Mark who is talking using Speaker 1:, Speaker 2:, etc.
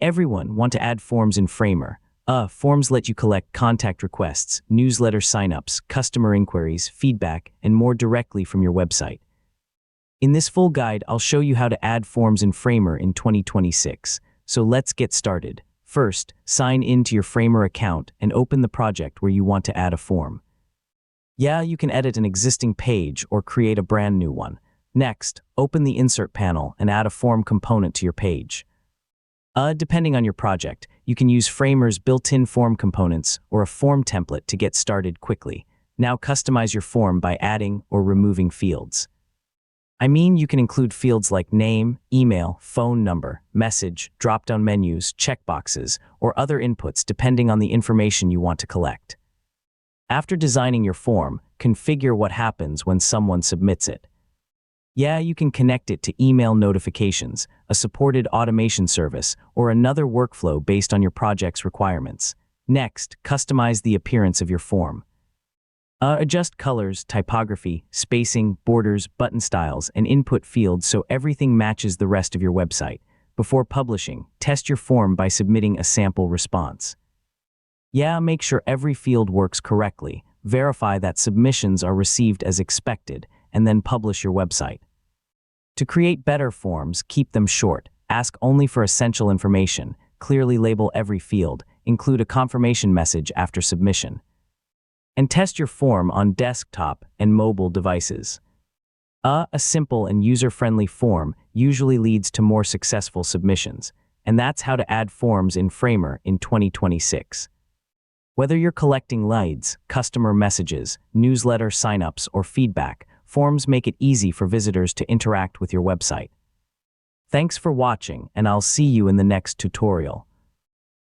Speaker 1: Everyone want to add forms in Framer. Forms let you collect contact requests, newsletter signups, customer inquiries, feedback, and more directly from your website. In this full guide, I'll show you how to add forms in Framer in 2026. So let's get started. First, sign in to your Framer account and open the project where you want to add a form. You can edit an existing page or create a brand new one. Next, open the Insert panel and add a form component to your page. Depending on your project, you can use Framer's built-in form components or a form template to get started quickly. Now customize your form by adding or removing fields. You can include fields like name, email, phone number, message, drop-down menus, checkboxes, or other inputs depending on the information you want to collect. After designing your form, configure what happens when someone submits it. You can connect it to email notifications, a supported automation service, or another workflow based on your project's requirements. Next, customize the appearance of your form. Adjust colors, typography, spacing, borders, button styles, and input fields so everything matches the rest of your website. Before publishing, test your form by submitting a sample response. Make sure every field works correctly, verify that submissions are received as expected, and then publish your website. To create better forms, keep them short, ask only for essential information, clearly label every field, include a confirmation message after submission. And test your form on desktop and mobile devices. A simple and user-friendly form usually leads to more successful submissions, and that's how to add forms in Framer in 2026. Whether you're collecting leads, customer messages, newsletter signups, or feedback, forms make it easy for visitors to interact with your website. Thanks for watching, and I'll see you in the next tutorial.